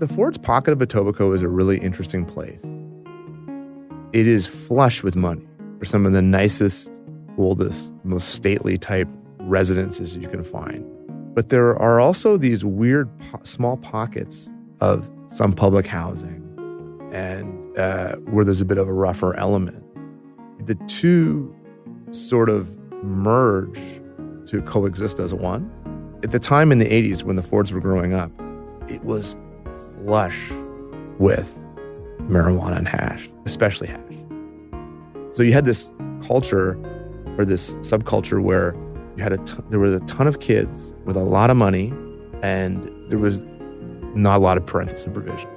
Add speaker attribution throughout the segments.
Speaker 1: The Ford's pocket of Etobicoke is a really interesting place. It is flush with money for some of the nicest, oldest, most stately type residences you can find. But there are also these weird small pockets of some public housing and where there's a bit of a rougher element. The two sort of merge to coexist as one. At the time in the 80s when the Fords were growing up, it was flush with marijuana and hash, especially hash. So you had this culture or this subculture where you had there was a ton of kids with a lot of money and there was not a lot of parental supervision.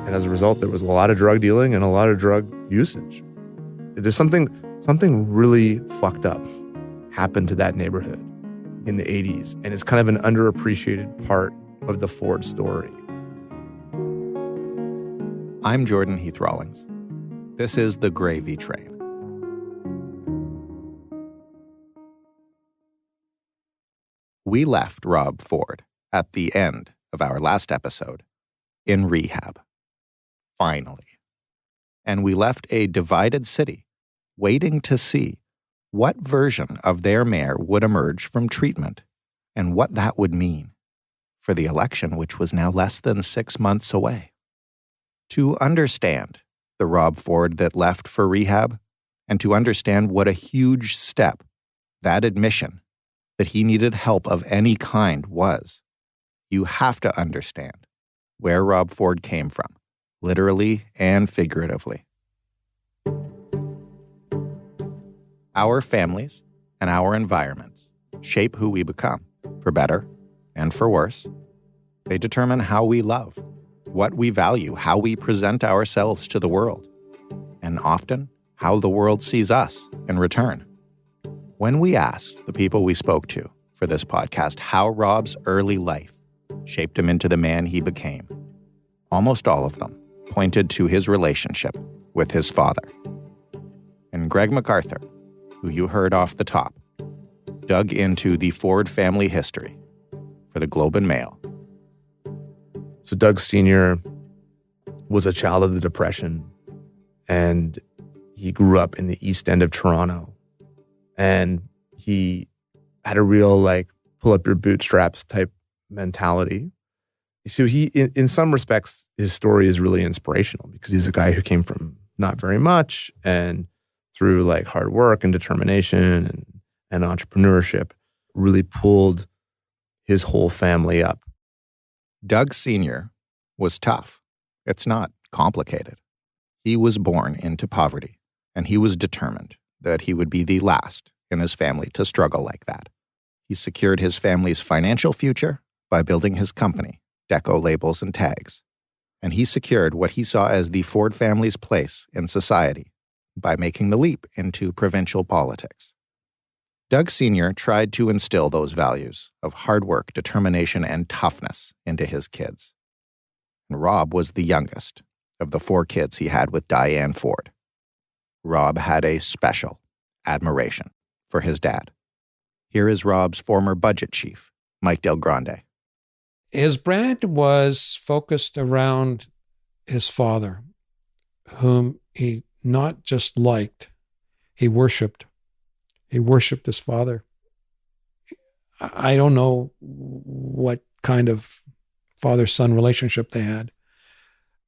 Speaker 1: And as a result, there was a lot of drug dealing and a lot of drug usage. There's something really fucked up happened to that neighborhood in the 80s. And it's kind of an underappreciated part of the Ford story.
Speaker 2: I'm Jordan Heath Rawlings. This is The Gravy Train. We left Rob Ford at the end of our last episode in rehab. Finally. And we left a divided city waiting to see what version of their mayor would emerge from treatment and what that would mean for the election, which was now less than 6 months away. To understand the Rob Ford that left for rehab and to understand what a huge step that admission that he needed help of any kind was, you have to understand where Rob Ford came from, literally and figuratively. Our families and our environments shape who we become, for better and for worse. They determine how we love, what we value, how we present ourselves to the world, and often how the world sees us in return. When we asked the people we spoke to for this podcast how Rob's early life shaped him into the man he became, almost all of them pointed to his relationship with his father. And Greg MacArthur, who you heard off the top, dug into the Ford family history for the Globe and Mail.
Speaker 1: So Doug Sr. was a child of the Depression, and he grew up in the East End of Toronto. And he had a real, pull up your bootstraps type mentality. So he, in some respects, his story is really inspirational because he's a guy who came from not very much and through hard work and determination and entrepreneurship really pulled his whole family up.
Speaker 2: Doug Sr. was tough. It's not complicated. He was born into poverty, and he was determined that he would be the last in his family to struggle like that. He secured his family's financial future by building his company, Deco Labels and Tags. And he secured what he saw as the Ford family's place in society by making the leap into provincial politics. Doug Sr. tried to instill those values of hard work, determination, and toughness into his kids. And Rob was the youngest of the 4 kids he had with Diane Ford. Rob had a special admiration for his dad. Here is Rob's former budget chief, Mike Del Grande.
Speaker 3: His brand was focused around his father, whom he not just liked, he worshipped. He worshipped his father. I don't know what kind of father-son relationship they had,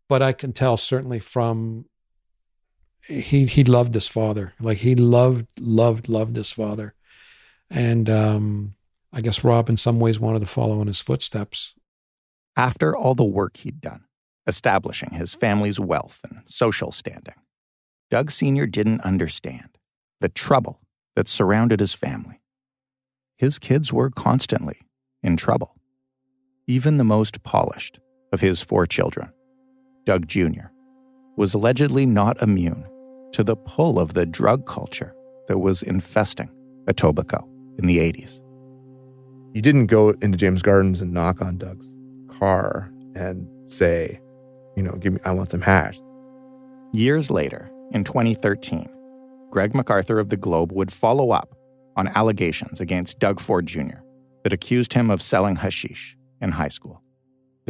Speaker 3: but I can tell certainly from he loved his father. He loved his father. And I guess Rob in some ways wanted to follow in his footsteps.
Speaker 2: After all the work he'd done, establishing his family's wealth and social standing, Doug Sr. didn't understand the trouble that surrounded his family. His kids were constantly in trouble. Even the most polished of his 4 children, Doug Jr., was allegedly not immune to the pull of the drug culture that was infesting Etobicoke in the 80s.
Speaker 1: You didn't go into James Gardens and knock on Doug's car and say, I want some hash.
Speaker 2: Years later, in 2013, Greg MacArthur of the Globe would follow up on allegations against Doug Ford Jr. that accused him of selling hashish in high school.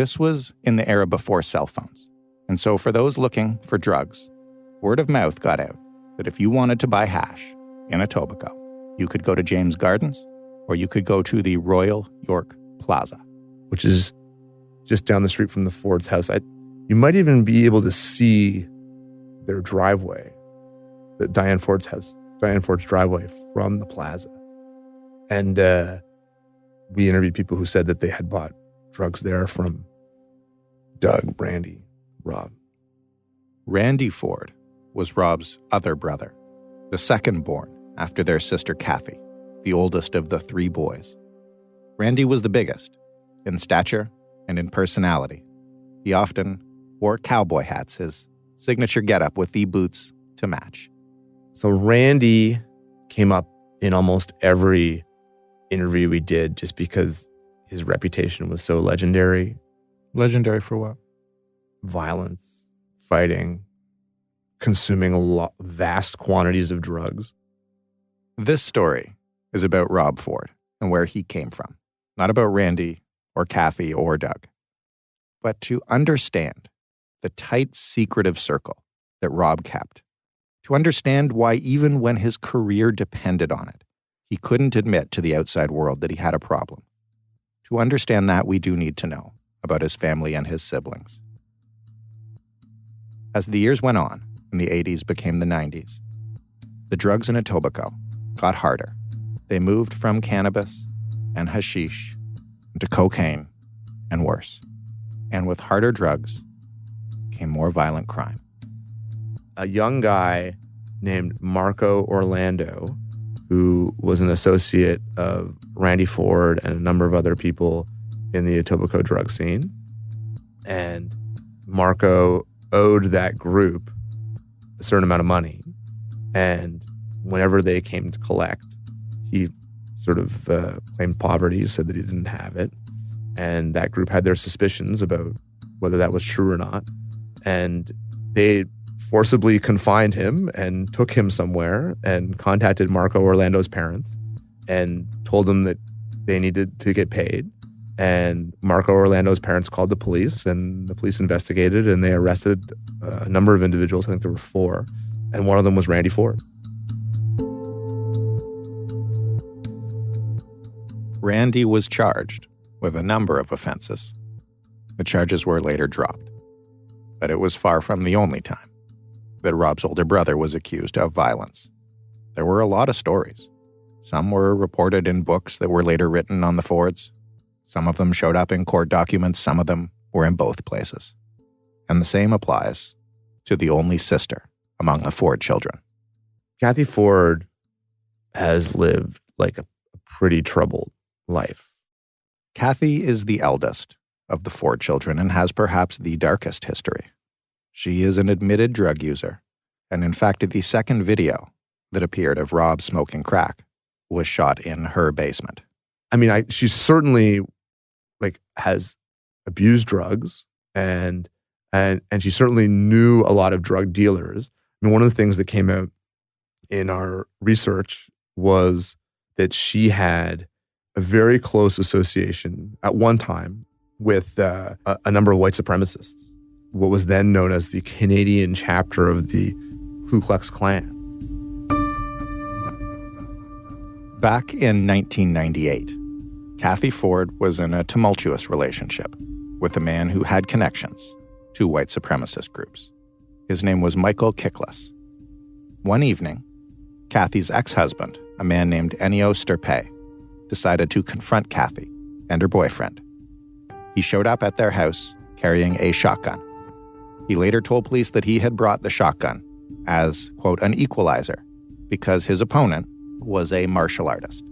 Speaker 2: This was in the era before cell phones. And so for those looking for drugs, word of mouth got out that if you wanted to buy hash in Etobicoke, you could go to James Gardens or you could go to the Royal York Plaza,
Speaker 1: which is just down the street from the Ford's house. You might even be able to see their driveway, the Diane Ford's house, Diane Ford's driveway from the plaza. And we interviewed people who said that they had bought drugs there from Doug, Randy, Rob.
Speaker 2: Randy Ford was Rob's other brother, the second born after their sister Kathy, the oldest of the three boys. Randy was the biggest, in stature and in personality. He often wore cowboy hats, his signature getup with the boots to match.
Speaker 1: So Randy came up in almost every interview we did just because his reputation was so legendary.
Speaker 2: Legendary for what?
Speaker 1: Violence, fighting, consuming vast quantities of drugs.
Speaker 2: This story is about Rob Ford and where he came from, not about Randy or Kathy or Doug. But to understand the tight, secretive circle that Rob kept, to understand why even when his career depended on it, he couldn't admit to the outside world that he had a problem. To understand that, we do need to know about his family and his siblings. As the years went on, and the 80s became the 90s, the drugs in Etobicoke got harder. They moved from cannabis and hashish to cocaine and worse. And with harder drugs came more violent crime.
Speaker 1: A young guy named Marco Orlando, who was an associate of Randy Ford and a number of other people in the Etobicoke drug scene. And Marco owed that group a certain amount of money. And whenever they came to collect, he sort of claimed poverty, said that he didn't have it. And that group had their suspicions about whether that was true or not. And they forcibly confined him and took him somewhere and contacted Marco Orlando's parents and told them that they needed to get paid. And Marco Orlando's parents called the police, and the police investigated, and they arrested a number of individuals. I think there were 4. And one of them was Randy Ford.
Speaker 2: Randy was charged with a number of offenses. The charges were later dropped. But it was far from the only time that Rob's older brother was accused of violence. There were a lot of stories. Some were reported in books that were later written on the Fords. Some of them showed up in court documents. Some of them were in both places. And the same applies to the only sister among the Ford children.
Speaker 1: Kathy Ford has lived like a pretty troubled life.
Speaker 2: Kathy is the eldest of the Ford children and has perhaps the darkest history. She is an admitted drug user, and in fact, the second video that appeared of Rob smoking crack was shot in her basement.
Speaker 1: I mean, she certainly has abused drugs, and she certainly knew a lot of drug dealers. I mean, one of the things that came out in our research was that she had a very close association at one time with a number of white supremacists, what was then known as the Canadian chapter of the Ku Klux Klan.
Speaker 2: Back in 1998, Kathy Ford was in a tumultuous relationship with a man who had connections to white supremacist groups. His name was Michael Kickless. One evening, Kathy's ex-husband, a man named Ennio Sturpay, decided to confront Kathy and her boyfriend. He showed up at their house carrying a shotgun. He later told police that he had brought the shotgun as, quote, an equalizer because his opponent was a martial artist.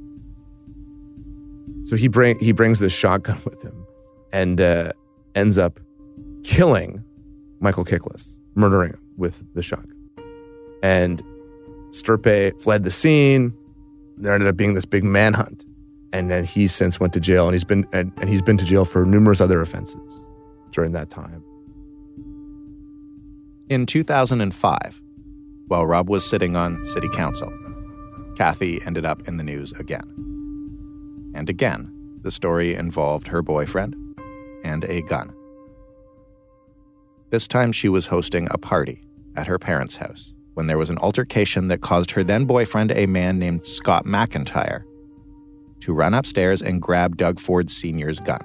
Speaker 1: So he brings this shotgun with him and ends up killing Michael Kickless, murdering him with the shotgun. And Sturpay fled the scene. There ended up being this big manhunt. And then he since went to jail, and he's been to jail for numerous other offenses during that time.
Speaker 2: In 2005, while Rob was sitting on city council, Kathy ended up in the news again. And again, the story involved her boyfriend and a gun. This time she was hosting a party at her parents' house when there was an altercation that caused her then-boyfriend, a man named Scott McIntyre, to run upstairs and grab Doug Ford Sr.'s gun.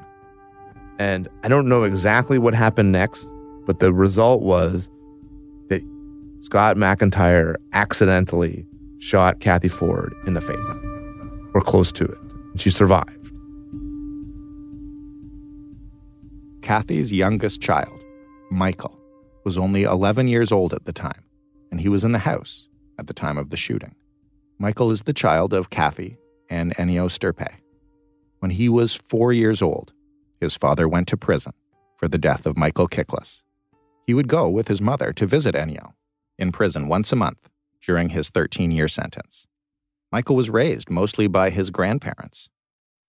Speaker 1: And I don't know exactly what happened next, but the result was that Scott McIntyre accidentally shot Kathy Ford in the face, or close to it. And she survived.
Speaker 2: Kathy's youngest child, Michael, was only 11 years old at the time, and he was in the house at the time of the shooting. Michael is the child of Kathy and Ennio Stirpe. When he was 4 years old, his father went to prison for the death of Michael Kickless. He would go with his mother to visit Ennio in prison once a month during his 13-year sentence. Michael was raised mostly by his grandparents,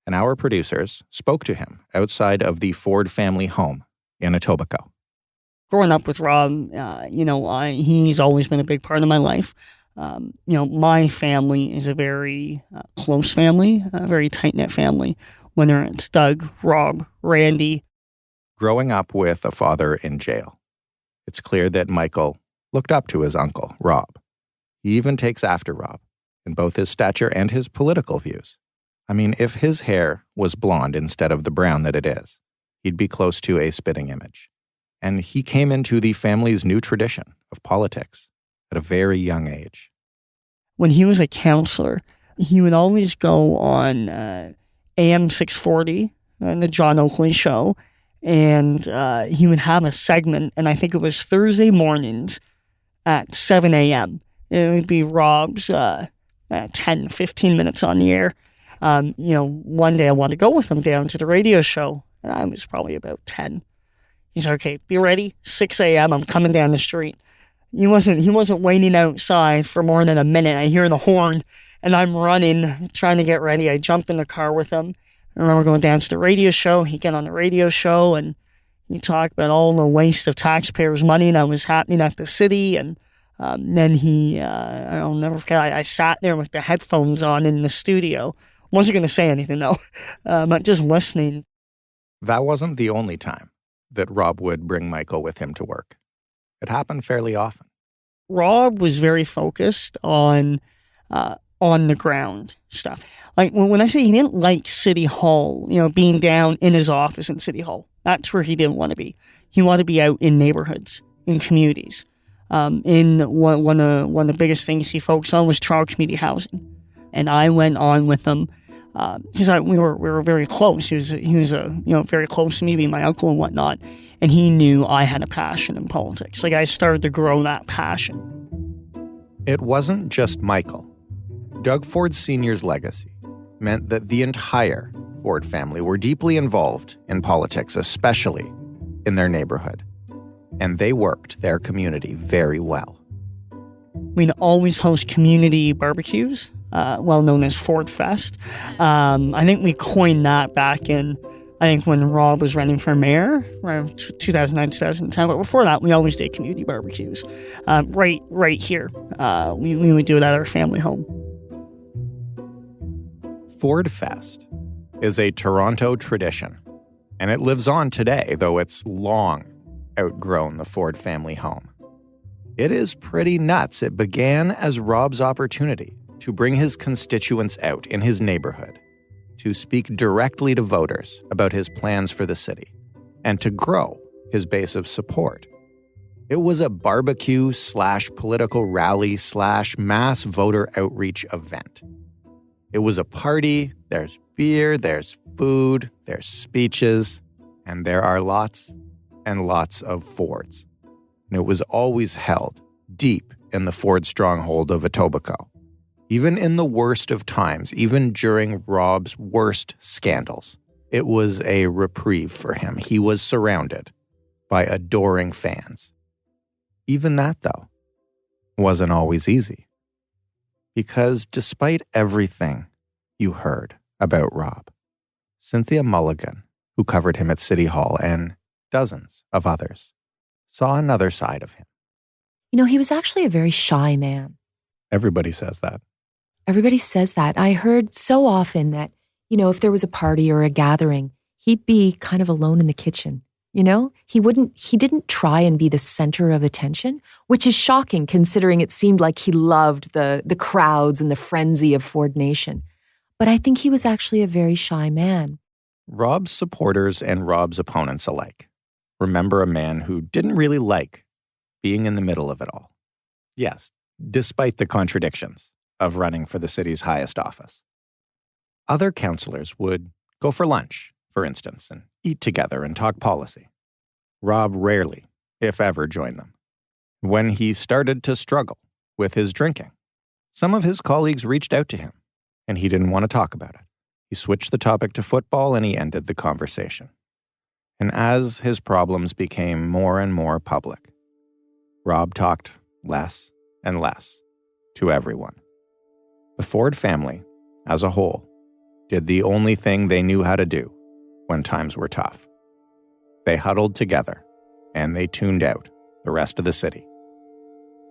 Speaker 2: and our producers spoke to him outside of the Ford family home in Etobicoke.
Speaker 4: Growing up with Rob, he's always been a big part of my life. My family is a very close family, a very tight-knit family. Whether it's Doug, Rob, Randy.
Speaker 2: Growing up with a father in jail, it's clear that Michael looked up to his uncle, Rob. He even takes after Rob in both his stature and his political views. I mean, if his hair was blonde instead of the brown that it is, he'd be close to a spitting image. And he came into the family's new tradition of politics at a very young age.
Speaker 4: When he was a counselor, he would always go on AM 640 and the John Oakley show, and he would have a segment, and I think it was Thursday mornings at 7 a.m. It would be Rob's 10, 15 minutes on the air. One day I wanted to go with him down to the radio show, and I was probably about 10. He's like, okay, be ready, 6 a.m., I'm coming down the street. He wasn't waiting outside for more than a minute. I hear the horn, and I'm running, trying to get ready. I jump in the car with him. I remember going down to the radio show. He'd get on the radio show, and he talked about all the waste of taxpayers' money that was happening at the city. And then I'll never forget, I sat there with the headphones on in the studio. Wasn't going to say anything, though, but just listening.
Speaker 2: That wasn't the only time that Rob would bring Michael with him to work. It happened fairly often.
Speaker 4: Rob was very focused on the ground stuff. Like when I say he didn't like City Hall, being down in his office in City Hall, that's where he didn't want to be. He wanted to be out in neighborhoods, in communities. In one of the biggest things he focused on was Toronto community housing, and I went on with him because we were very close. He was very close to me, being my uncle and whatnot, and he knew I had a passion in politics. Like I started to grow that passion.
Speaker 2: It wasn't just Michael. Doug Ford Sr.'s legacy meant that the entire Ford family were deeply involved in politics, especially in their neighborhood. And they worked their community very well.
Speaker 4: We'd always host community barbecues, well known as Ford Fest. I think we coined that back in, when Rob was running for mayor, around 2009, 2010. But before that, we always did community barbecues right here. We would do it at our family home.
Speaker 2: Ford Fest is a Toronto tradition, and it lives on today, though it's long outgrown the Ford family home. It is pretty nuts. It began as Rob's opportunity to bring his constituents out in his neighborhood, to speak directly to voters about his plans for the city, and to grow his base of support. It was a barbecue/political rally/mass voter outreach event. It was a party. There's beer, there's food, there's speeches, and there are lots and lots of Fords. And it was always held deep in the Ford stronghold of Etobicoke. Even in the worst of times, even during Rob's worst scandals, it was a reprieve for him. He was surrounded by adoring fans. Even that, though, wasn't always easy. Because despite everything you heard about Rob, Cynthia Mulligan, who covered him at City Hall, and dozens of others, saw another side of him.
Speaker 5: He was actually a very shy man.
Speaker 2: Everybody says that.
Speaker 5: Everybody says that. I heard so often that, if there was a party or a gathering, he'd be kind of alone in the kitchen. He didn't try and be the center of attention, which is shocking considering it seemed like he loved the crowds and the frenzy of Ford Nation. But I think he was actually a very shy man.
Speaker 2: Rob's supporters and Rob's opponents alike remember a man who didn't really like being in the middle of it all. Yes, despite the contradictions of running for the city's highest office. Other councillors would go for lunch, for instance, and eat together and talk policy. Rob rarely, if ever, joined them. When he started to struggle with his drinking, some of his colleagues reached out to him, and he didn't want to talk about it. He switched the topic to football, and he ended the conversation. And as his problems became more and more public, Rob talked less and less to everyone. The Ford family, as a whole, did the only thing they knew how to do when times were tough. They huddled together, and they tuned out the rest of the city.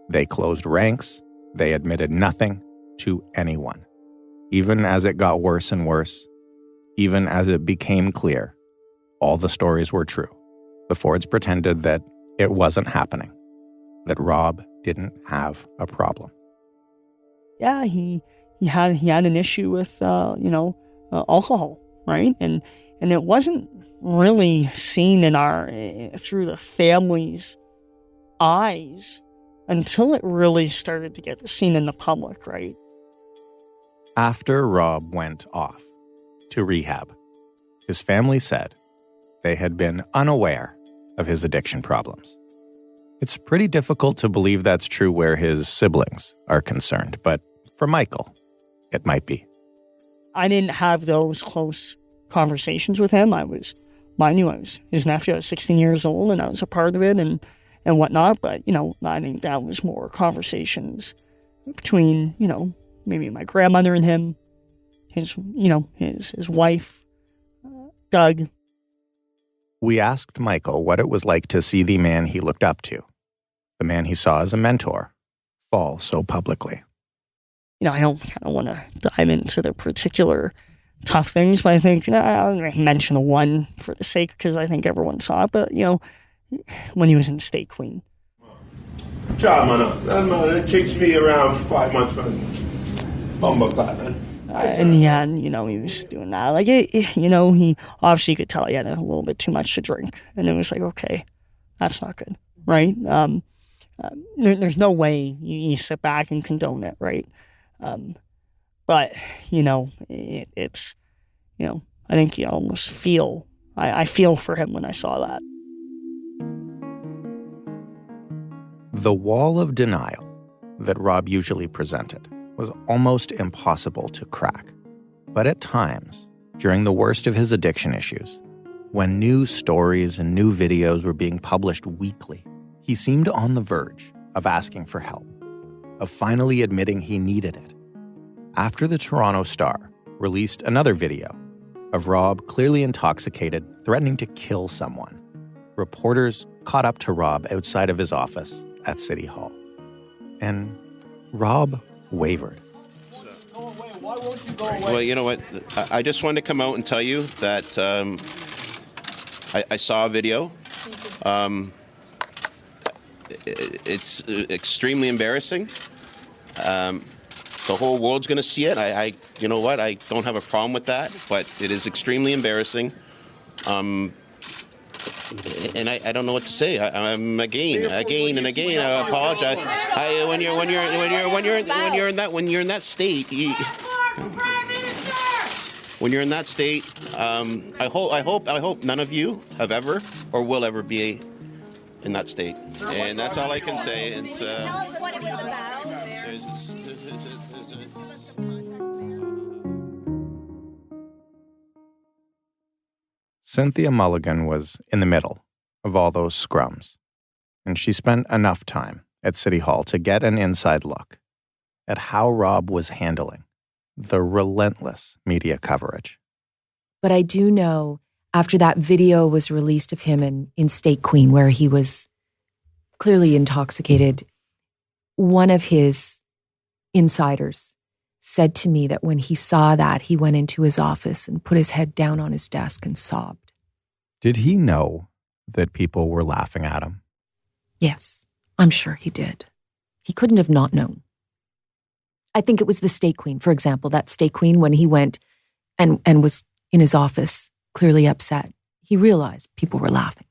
Speaker 2: They closed ranks. They admitted nothing to anyone. Even as it got worse and worse, even as it became clear, all the stories were true. The Fords pretended that it wasn't happening, that Rob didn't have a problem.
Speaker 4: Yeah, he had an issue with alcohol, right? And it wasn't really seen through the family's eyes until it really started to get seen in the public, right?
Speaker 2: After Rob went off to rehab, his family said they had been unaware of his addiction problems. It's pretty difficult to believe that's true where his siblings are concerned, but for Michael, it might be.
Speaker 4: I didn't have those close conversations with him. I knew I was his nephew. I was 16 years old, and I was a part of it and whatnot. But, I think that was more conversations between, maybe my grandmother and him, his wife, Doug.
Speaker 2: We asked Michael what it was like to see the man he looked up to, the man he saw as a mentor, fall so publicly.
Speaker 4: I don't want to dive into the particular tough things, but I think I'll mention one for the sake, because I think everyone saw it. But when he was in State Queen,
Speaker 6: job, man. That man, it takes me around 5 months, man. Bumbuck, man.
Speaker 4: And he was doing that. Like, he obviously could tell he had a little bit too much to drink, and it was like, okay, that's not good, right? There's no way you sit back and condone it, right? But it's I think you almost feel I feel for him when I saw that.
Speaker 2: The wall of denial that Rob usually presented was almost impossible to crack. But at times, during the worst of his addiction issues, when new stories and new videos were being published weekly, he seemed on the verge of asking for help, of finally admitting he needed it. After the Toronto Star released another video of Rob clearly intoxicated, threatening to kill someone, reporters caught up to Rob outside of his office at City Hall. And Rob wavered.
Speaker 6: Why won't you go away? Well, you know what? I just wanted to come out and tell you that I saw a video. It's extremely embarrassing. The whole world's going to see it. You know what? I don't have a problem with that, but it is extremely embarrassing. And I don't know what to say. I'm again. I apologize. When you're in that state. When you're in that state, I hope none of you have ever or will ever be in that state, and that's all I can say. It's
Speaker 2: Cynthia Mulligan was in the middle of all those scrums, and she spent enough time at City Hall to get an inside look at how Rob was handling the relentless media coverage.
Speaker 5: But I do know after that video was released of him in State Queen, where he was clearly intoxicated, one of his insiders said to me that when he saw that, he went into his office and put his head down on his desk and sobbed.
Speaker 2: Did he know that people were laughing at him?
Speaker 5: Yes, I'm sure he did. He couldn't have not known. I think it was the state queen, for example, that state queen, when he went and was in his office, clearly upset, he realized people were laughing.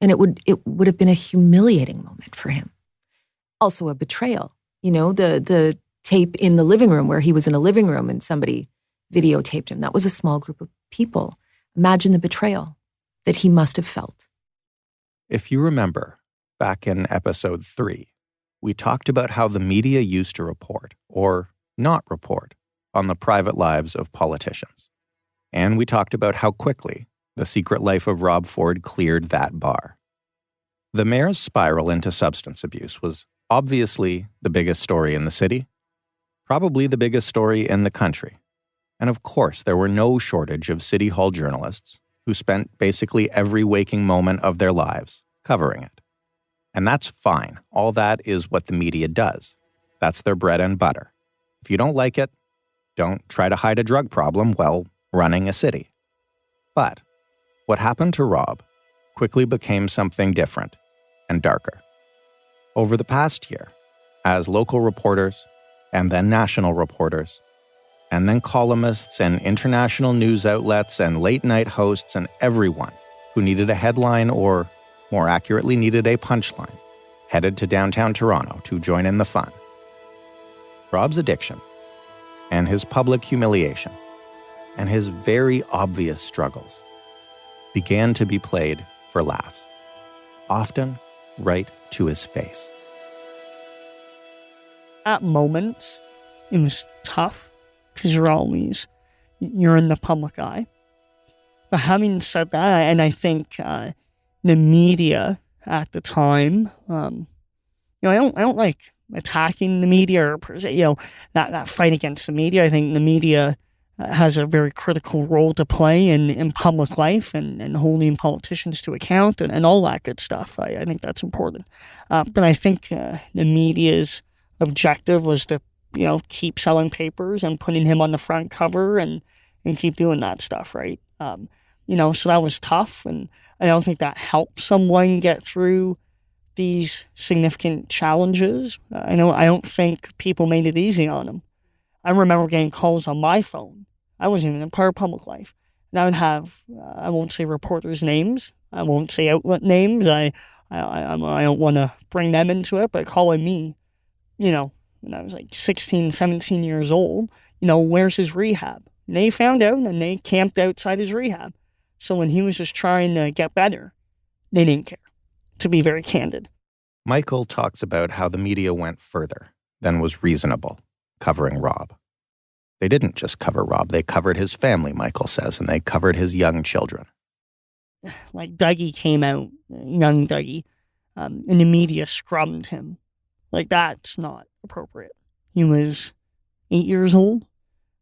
Speaker 5: And it would have been a humiliating moment for him. Also a betrayal. You know, the tape in the living room where he was in a living room and somebody videotaped him. That was a small group of people. Imagine the betrayal that he must have felt.
Speaker 2: If you remember, back in episode 3, we talked about how the media used to report, or not report, on the private lives of politicians. And we talked about how quickly the secret life of Rob Ford cleared that bar. The mayor's spiral into substance abuse was obviously the biggest story in the city, probably the biggest story in the country. And of course, there were no shortage of City Hall journalists who spent basically every waking moment of their lives covering it. And that's fine. All that is what the media does. That's their bread and butter. If you don't like it, don't try to hide a drug problem while running a city. But what happened to Rob quickly became something different and darker. Over the past year, as local reporters, and then national reporters, and then columnists and international news outlets and late-night hosts and everyone who needed a headline or, more accurately, needed a punchline, headed to downtown Toronto to join in the fun. Rob's addiction and his public humiliation and his very obvious struggles began to be played for laughs, often right to his face.
Speaker 4: At moments, it was tough because you're in the public eye. But having said that, and I think the media at the time, I don't like attacking the media or that fight against the media. I think the media has a very critical role to play in public life and holding politicians to account and all that good stuff. I think that's important. But I think the media's objective was to, keep selling papers and putting him on the front cover and keep doing that stuff, right? So that was tough, and I don't think that helped someone get through these significant challenges. I don't think people made it easy on him. I remember getting calls on my phone. I wasn't even a part of public life. And I would have, I won't say reporters' names. I won't say outlet names. I don't want to bring them into it, but calling me, when I was like 16, 17 years old, where's his rehab? And they found out and they camped outside his rehab. So when he was just trying to get better, they didn't care, to be very candid.
Speaker 2: Michael talks about how the media went further than was reasonable covering Rob. They didn't just cover Rob, they covered his family, Michael says, and they covered his young children.
Speaker 4: Like Dougie came out, young Dougie, and the media scrubbed him. Like, that's not appropriate. He was 8 years old,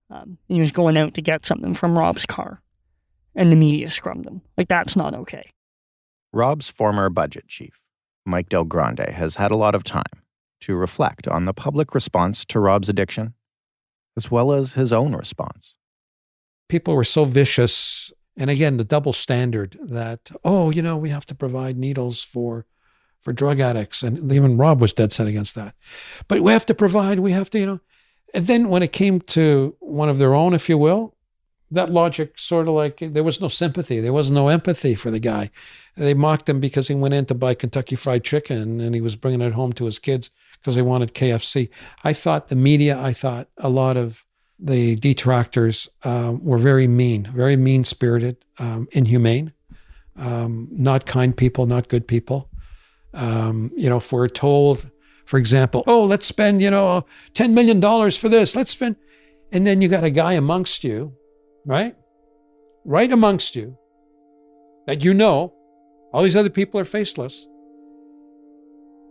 Speaker 4: and he was going out to get something from Rob's car, and the media scrubbed him. Like, that's not okay.
Speaker 2: Rob's former budget chief, Mike Del Grande, has had a lot of time to reflect on the public response to Rob's addiction, as well as his own response.
Speaker 3: People were so vicious. And again, the double standard that, we have to provide needles for drug addicts. And even Rob was dead set against that. But we have to, And then when it came to one of their own, if you will, that logic sort of like, there was no sympathy. There was no empathy for the guy. They mocked him because he went in to buy Kentucky Fried Chicken and he was bringing it home to his kids because they wanted KFC. I thought a lot of the detractors were very mean-spirited, inhumane, not kind people, not good people. If we're told, for example, let's spend, $10 million for this, and then you got a guy amongst you, right amongst you, that all these other people are faceless.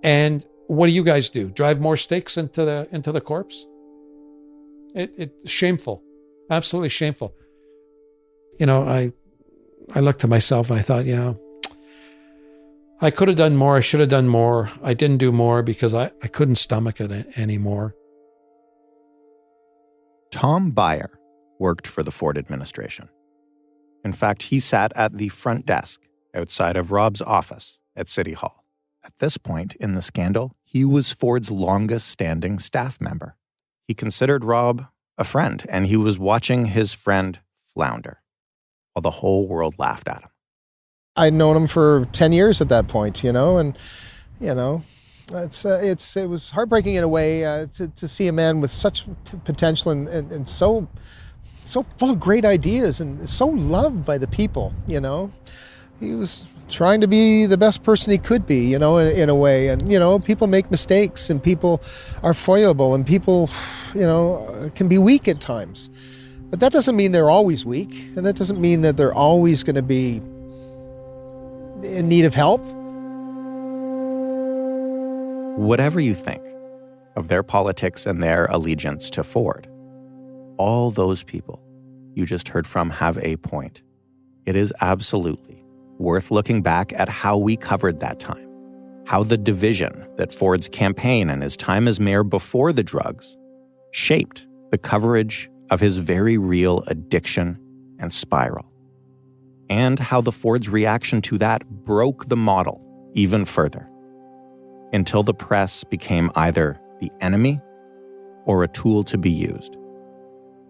Speaker 3: And what do you guys do? Drive more stakes into the corpse? It's shameful, absolutely shameful. I looked to myself and I thought, I could have done more. I should have done more. I didn't do more because I couldn't stomach it anymore.
Speaker 2: Tom Beyer worked for the Ford administration. In fact, he sat at the front desk outside of Rob's office at City Hall. At this point in the scandal, he was Ford's longest-standing staff member. He considered Rob a friend, and he was watching his friend flounder while the whole world laughed at him.
Speaker 7: I'd known him for 10 years at that point, and, it was heartbreaking in a way to see a man with such potential and so full of great ideas and so loved by the people, He was trying to be the best person he could be, in a way. And, people make mistakes and people are foible and people, can be weak at times. But that doesn't mean they're always weak. And that doesn't mean that they're always going to be in need of help.
Speaker 2: Whatever you think of their politics and their allegiance to Ford, all those people you just heard from have a point. It is absolutely worth looking back at how we covered that time, how the division that Ford's campaign and his time as mayor before the drugs shaped the coverage of his very real addiction and spiral, and how the Ford's reaction to that broke the model even further, until the press became either the enemy or a tool to be used.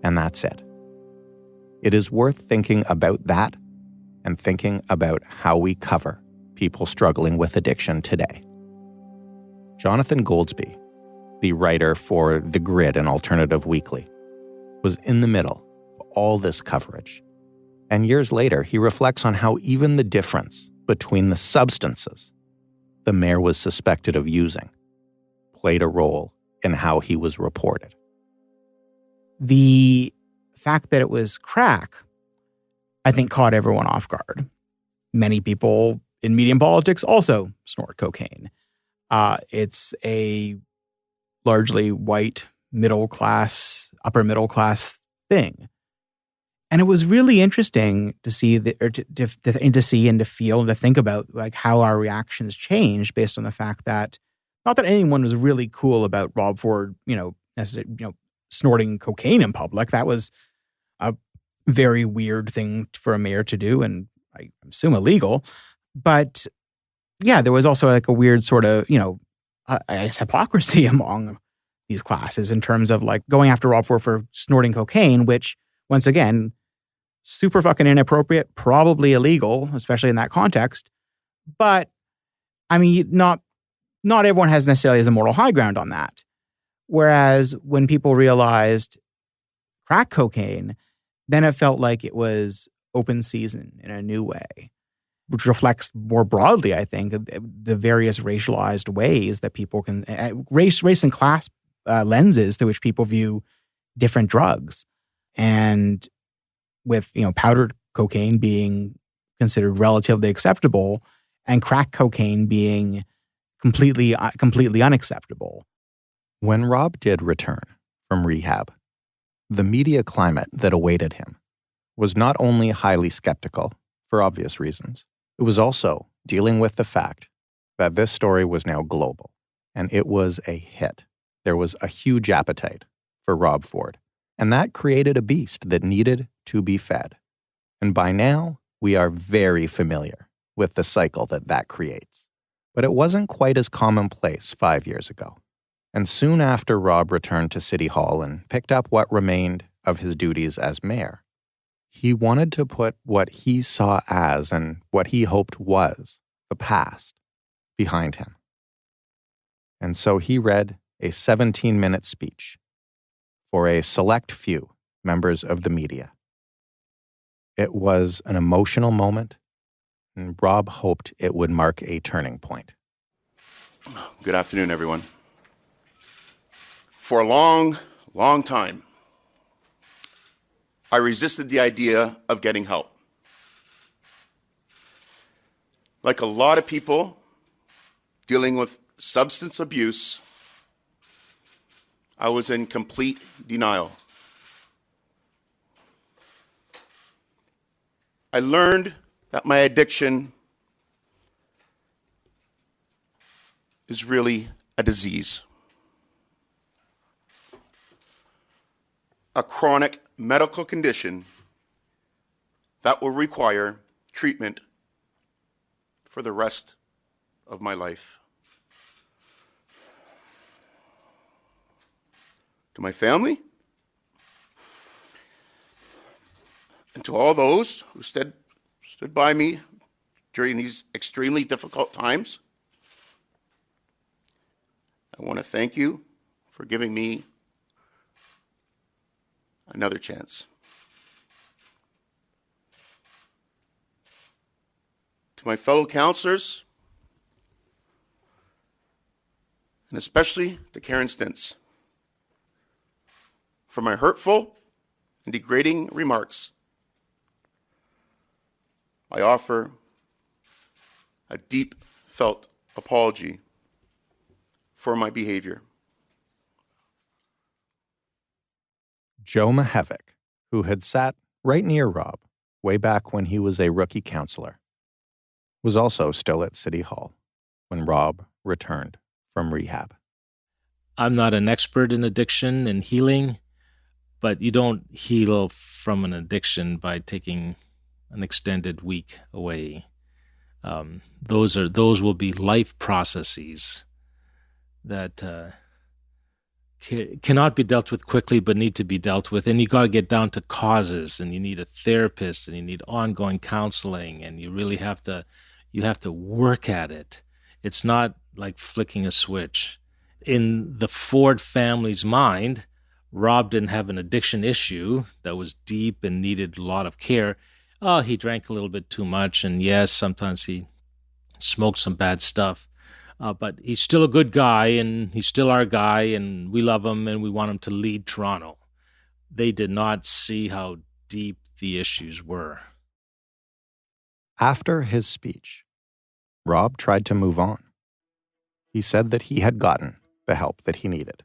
Speaker 2: And that's it. It is worth thinking about that and thinking about how we cover people struggling with addiction today. Jonathan Goldsby, the writer for The Grid and Alternative Weekly, was in the middle of all this coverage. And years later, he reflects on how even the difference between the substances the mayor was suspected of using played a role in how he was reported.
Speaker 8: The fact that it was crack, I think, caught everyone off guard. Many people in media and politics also snort cocaine. It's a largely white, upper middle class thing. And it was really interesting to see to see and to feel and to think about like how our reactions changed based on the fact that not that anyone was really cool about Rob Ford, snorting cocaine in public. That was a very weird thing for a mayor to do, and I assume illegal. But yeah, there was also like a weird sort of, I guess hypocrisy among these classes in terms of like going after Rob Ford for snorting cocaine, which once again, super fucking inappropriate, probably illegal, especially in that context. But I mean, not everyone has necessarily a moral high ground on that. Whereas when people realized crack cocaine, then it felt like it was open season in a new way, which reflects more broadly, I think, the various racialized ways that people can, race and class lenses through which people view different drugs. And with, powdered cocaine being considered relatively acceptable and crack cocaine being completely unacceptable.
Speaker 2: When Rob did return from rehab, the media climate that awaited him was not only highly skeptical, for obvious reasons, it was also dealing with the fact that this story was now global, and it was a hit. There was a huge appetite for Rob Ford, and that created a beast that needed to be fed. And by now, we are very familiar with the cycle that creates. But it wasn't quite as commonplace 5 years ago. And soon after Rob returned to City Hall and picked up what remained of his duties as mayor, he wanted to put what he saw as and what he hoped was the past behind him. And so he read a 17-minute speech for a select few members of the media. It was an emotional moment, and Rob hoped it would mark a turning point.
Speaker 6: Good afternoon, everyone. For a long, long time, I resisted the idea of getting help. Like a lot of people dealing with substance abuse, I was in complete denial. I learned that my addiction is really a disease, a chronic medical condition that will require treatment for the rest of my life. To my family, and to all those who stood by me during these extremely difficult times, I want to thank you for giving me another chance. To my fellow counselors, and especially to Karen Stintz, for my hurtful and degrading remarks, I offer a deep felt apology for my behavior.
Speaker 2: Joe Mahevik, who had sat right near Rob way back when he was a rookie counselor, was also still at City Hall when Rob returned from rehab.
Speaker 9: I'm not an expert in addiction and healing, but you don't heal from an addiction by taking an extended week away. Those will be life processes that cannot be dealt with quickly, but need to be dealt with. And you got to get down to causes, and you need a therapist, and you need ongoing counseling, and you really have to work at it. It's not like flicking a switch. In the Ford family's mind, Rob didn't have an addiction issue that was deep and needed a lot of care. Oh, he drank a little bit too much, and yes, sometimes he smoked some bad stuff. But he's still a good guy, and he's still our guy, and we love him, and we want him to lead Toronto. They did not see how deep the issues were.
Speaker 2: After his speech, Rob tried to move on. He said that he had gotten the help that he needed,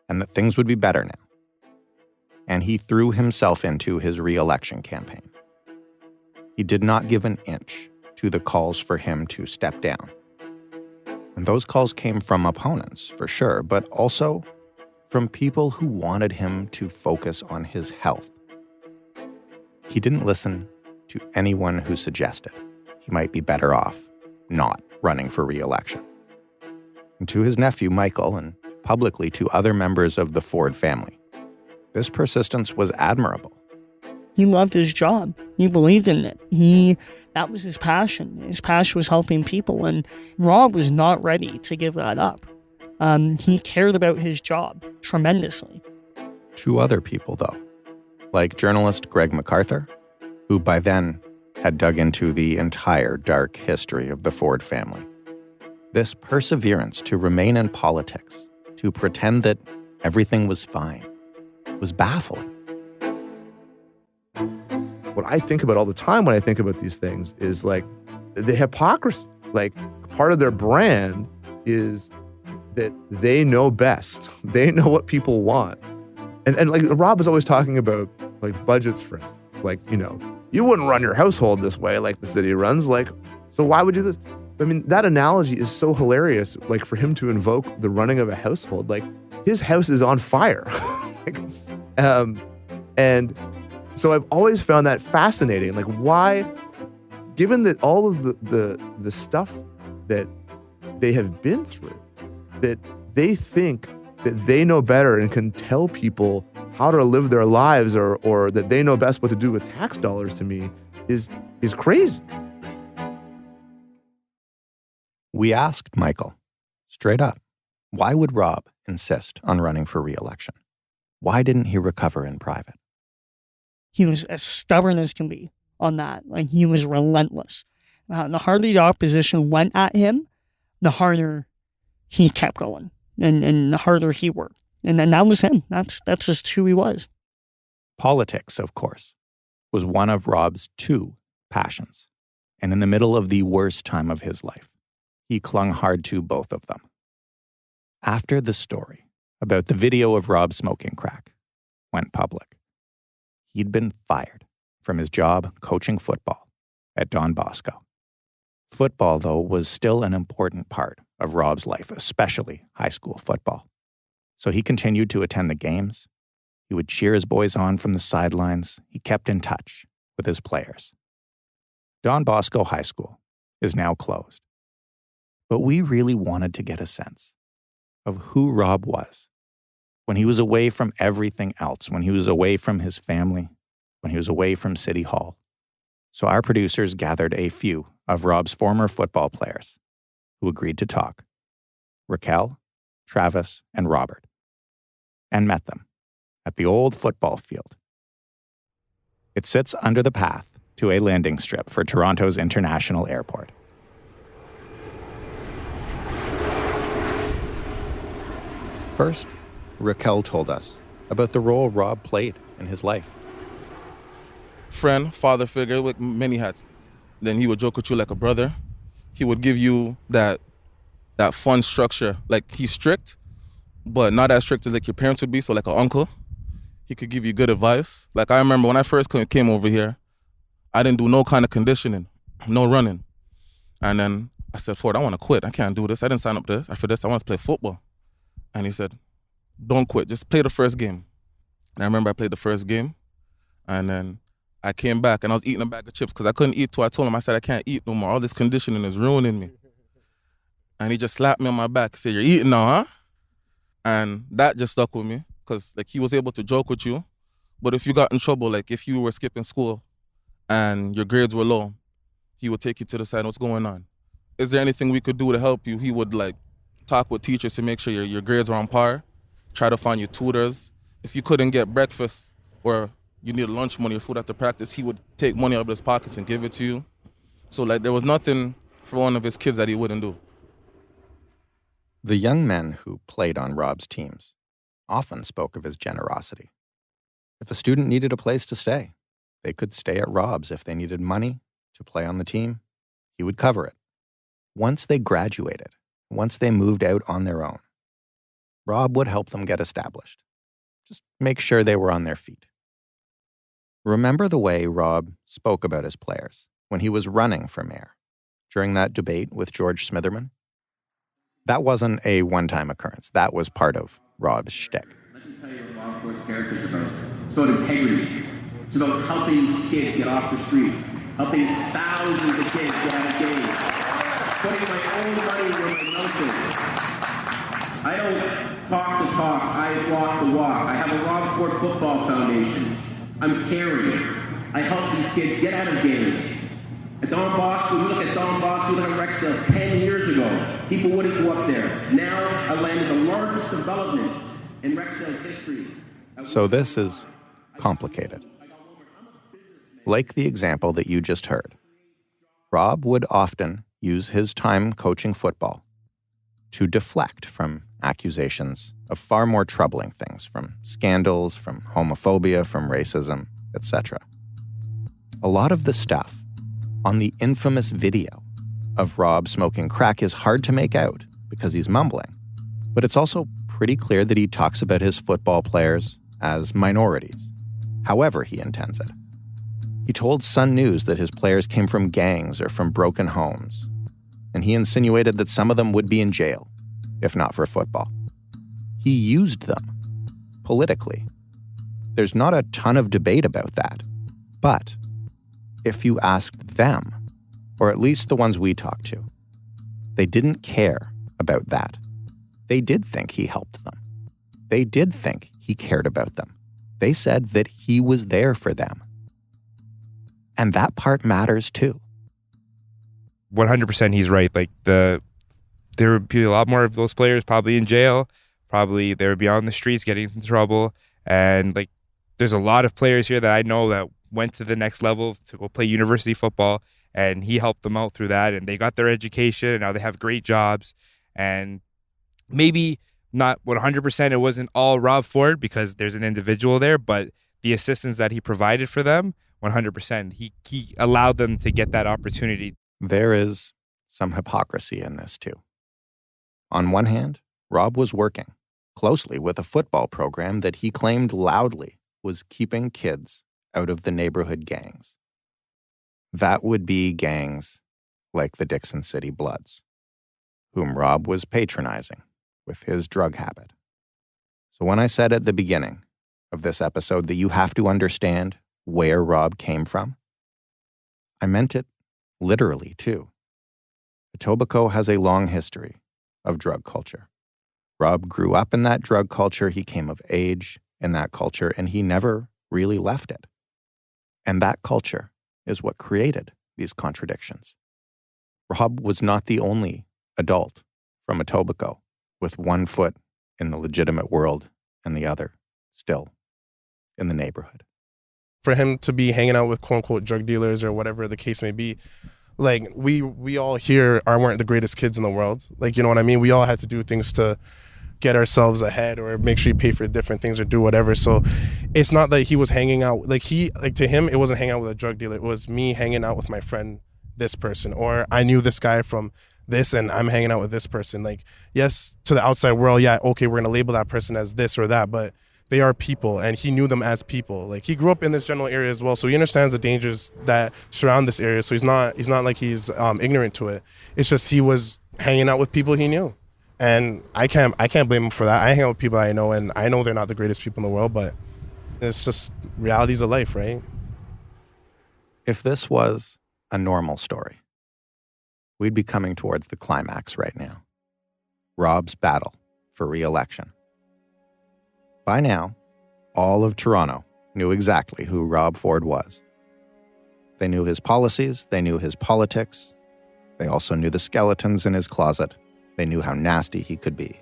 Speaker 2: and that things would be better now. And he threw himself into his reelection campaign. He did not give an inch to the calls for him to step down. And those calls came from opponents, for sure, but also from people who wanted him to focus on his health. He didn't listen to anyone who suggested he might be better off not running for re-election. And to his nephew, Michael, and publicly to other members of the Ford family, this persistence was admirable.
Speaker 4: He loved his job. He believed in it. That was his passion. His passion was helping people, and Rob was not ready to give that up. He cared about his job tremendously.
Speaker 2: Two other people, though, like journalist Greg MacArthur, who by then had dug into the entire dark history of the Ford family. This perseverance to remain in politics, to pretend that everything was fine, was baffling.
Speaker 1: What I think about all the time when I think about these things is like the hypocrisy. Like part of their brand is that they know best. They know what people want. And like Rob was always talking about like budgets, for instance. Like, you know, you wouldn't run your household this way like the city runs. Like, so why would you do this? I mean, that analogy is so hilarious. Like for him to invoke the running of a household, like his house is on fire. And so I've always found that fascinating. Like why, given that all of the stuff that they have been through, that they think that they know better and can tell people how to live their lives or that they know best what to do with tax dollars, to me is crazy.
Speaker 2: We asked Michael, straight up, why would Rob insist on running for re-election? Why didn't he recover in private?
Speaker 4: He was as stubborn as can be on that. Like, he was relentless. The harder the opposition went at him, the harder he kept going, and the harder he worked. And then that was him. That's just who he was.
Speaker 2: Politics, of course, was one of Rob's two passions. And in the middle of the worst time of his life, he clung hard to both of them. After the story about the video of Rob smoking crack went public, he'd been fired from his job coaching football at Don Bosco. Football, though, was still an important part of Rob's life, especially high school football. So he continued to attend the games. He would cheer his boys on from the sidelines. He kept in touch with his players. Don Bosco High School is now closed. But we really wanted to get a sense of who Rob was when he was away from everything else, when he was away from his family, when he was away from City Hall. So our producers gathered a few of Rob's former football players who agreed to talk, Raquel, Travis, and Robert, and met them at the old football field. It sits under the path to a landing strip for Toronto's International Airport. First, Raquel told us about the role Rob played in his life.
Speaker 10: Friend, father figure with many hats. Then he would joke with you like a brother. He would give you that fun structure. Like, he's strict, but not as strict as like your parents would be, so like an uncle. He could give you good advice. Like, I remember when I first came over here, I didn't do no kind of conditioning, no running. And then I said, Ford, I want to quit. I can't do this. I didn't sign up for this. I want to play football. And he said, don't quit. Just play the first game. And I remember I played the first game. And then I came back and I was eating a bag of chips because I couldn't eat. So I told him, I said, I can't eat no more. All this conditioning is ruining me. And he just slapped me on my back. He said, you're eating now, huh? And that just stuck with me because like he was able to joke with you. But if you got in trouble, like if you were skipping school and your grades were low, he would take you to the side. What's going on? Is there anything we could do to help you? He would like talk with teachers to make sure your grades are on par. Try to find you tutors. If you couldn't get breakfast or you needed lunch money or food after practice, he would take money out of his pockets and give it to you. So like there was nothing for one of his kids that he wouldn't do.
Speaker 2: The young men who played on Rob's teams often spoke of his generosity. If a student needed a place to stay, they could stay at Rob's. If they needed money to play on the team, he would cover it. Once they graduated, once they moved out on their own, Rob would help them get established. Just make sure they were on their feet. Remember the way Rob spoke about his players when he was running for mayor during that debate with George Smitherman? That wasn't a one-time occurrence. That was part of Rob's shtick.
Speaker 11: Let me tell you what law enforcement character is about. It's about integrity. It's about helping kids get off the street, helping thousands of kids get out of gangs, putting my own money where my mouth is. I don't talk the talk, I walk the walk. I have a Rob Ford Football Foundation. I'm caring. I help these kids get out of gangs. At Don Bosco, we look at Don Bosco, we look at Rexdale 10 years ago. People wouldn't go up there. Now, I landed the largest development in Rexdale's history.
Speaker 2: So this is complicated. Like the example that you just heard, Rob would often use his time coaching football to deflect from accusations of far more troubling things, from scandals, from homophobia, from racism, etc. A lot of the stuff on the infamous video of Rob smoking crack is hard to make out because he's mumbling, but it's also pretty clear that he talks about his football players as minorities, however he intends it. He told Sun News that his players came from gangs or from broken homes, and he insinuated that some of them would be in jail, if not for football. He used them politically. There's not a ton of debate about that, but if you asked them, or at least the ones we talked to, they didn't care about that. They did think he helped them. They did think he cared about them. They said that he was there for them. And that part matters too.
Speaker 12: 100% he's right. Like there would be a lot more of those players probably in jail. Probably they would be on the streets getting into trouble. And like there's a lot of players here that I know that went to the next level to go play university football, and he helped them out through that, and they got their education, and now they have great jobs. And maybe not 100% it wasn't all Rob Ford because there's an individual there, but the assistance that he provided for them, 100%, he allowed them to get that opportunity.
Speaker 2: There is some hypocrisy in this too. On one hand, Rob was working closely with a football program that he claimed loudly was keeping kids out of the neighborhood gangs. That would be gangs like the Dixon City Bloods, whom Rob was patronizing with his drug habit. So when I said at the beginning of this episode that you have to understand where Rob came from, I meant it literally too. Etobicoke has a long history of drug culture. Rob grew up in that drug culture, he came of age in that culture, and he never really left it. And that culture is what created these contradictions. Rob was not the only adult from Etobicoke with one foot in the legitimate world and the other still in the neighborhood.
Speaker 13: For him to be hanging out with quote-unquote drug dealers or whatever the case may be, like, we all here weren't the greatest kids in the world. Like, you know what I mean? We all had to do things to get ourselves ahead or make sure you pay for different things or do whatever. So it's not that he was hanging out, to him, it wasn't hanging out with a drug dealer. It was me hanging out with my friend, this person, or I knew this guy from this and I'm hanging out with this person. Like, yes, to the outside world, yeah, okay, we're going to label that person as this or that, but they are people, and he knew them as people. Like, he grew up in this general area as well, so he understands the dangers that surround this area. So he's not like he's ignorant to it. It's just he was hanging out with people he knew, and I can't blame him for that. I hang out with people I know, and I know they're not the greatest people in the world, but it's just realities of life, right?
Speaker 2: If this was a normal story, we'd be coming towards the climax right now. Rob's battle for re-election. By now, all of Toronto knew exactly who Rob Ford was. They knew his policies, they knew his politics, they also knew the skeletons in his closet, they knew how nasty he could be,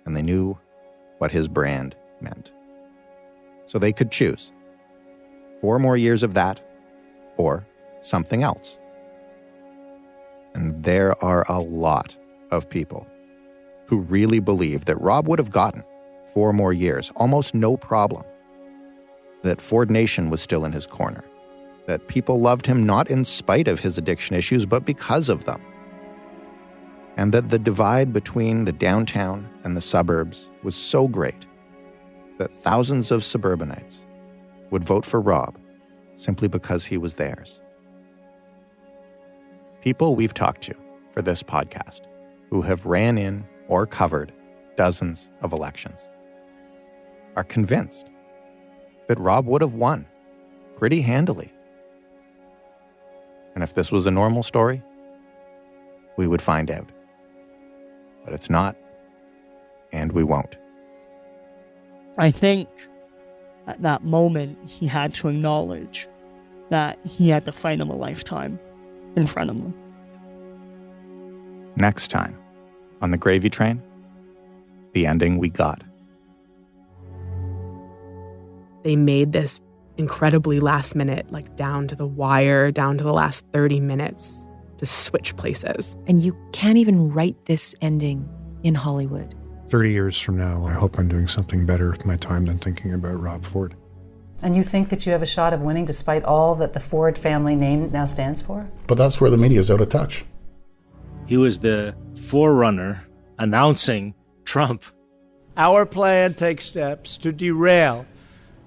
Speaker 2: and they knew what his brand meant. So they could choose 4 more years of that or something else. And there are a lot of people who really believe that Rob would have gotten 4 more years, almost no problem. That Ford Nation was still in his corner. That people loved him not in spite of his addiction issues, but because of them. And that the divide between the downtown and the suburbs was so great that thousands of suburbanites would vote for Rob simply because he was theirs. People we've talked to for this podcast who have ran in or covered dozens of elections are convinced that Rob would have won pretty handily. And if this was a normal story, we would find out. But it's not, and we won't.
Speaker 4: I think at that moment he had to acknowledge that he had the fight of a lifetime in front of him.
Speaker 2: Next time, on the Gravy Train, the ending we got.
Speaker 14: They made this incredibly last minute, like down to the wire, down to the last 30 minutes to switch places.
Speaker 5: And you can't even write this ending in Hollywood.
Speaker 15: 30 years from now, I hope I'm doing something better with my time than thinking about Rob Ford.
Speaker 16: And you think that you have a shot of winning despite all that the Ford family name now stands for?
Speaker 17: But that's where the media is out of touch.
Speaker 9: He was the forerunner announcing Trump.
Speaker 18: Our plan takes steps to derail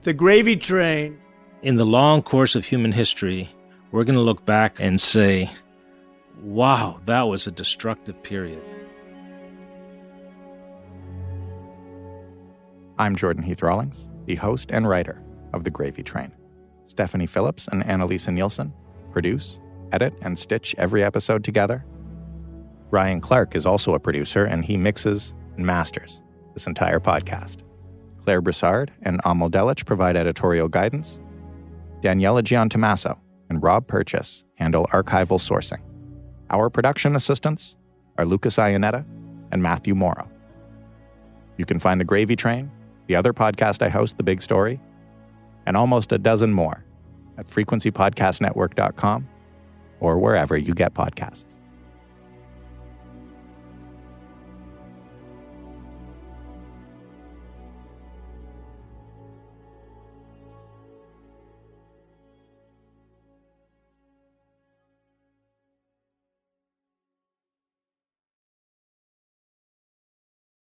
Speaker 18: the gravy train.
Speaker 9: In the long course of human history, we're going to look back and say, wow, that was a destructive period.
Speaker 2: I'm Jordan Heath Rawlings, the host and writer of The Gravy Train. Stephanie Phillips and Annalisa Nielsen produce, edit, and stitch every episode together. Ryan Clark is also a producer, and he mixes and masters this entire podcast. Claire Broussard and Amal Delich provide editorial guidance. Daniela Giantomasso and Rob Purchase handle archival sourcing. Our production assistants are Lucas Ionetta and Matthew Morrow. You can find The Gravy Train, the other podcast I host, The Big Story, and almost a dozen more at frequencypodcastnetwork.com or wherever you get podcasts.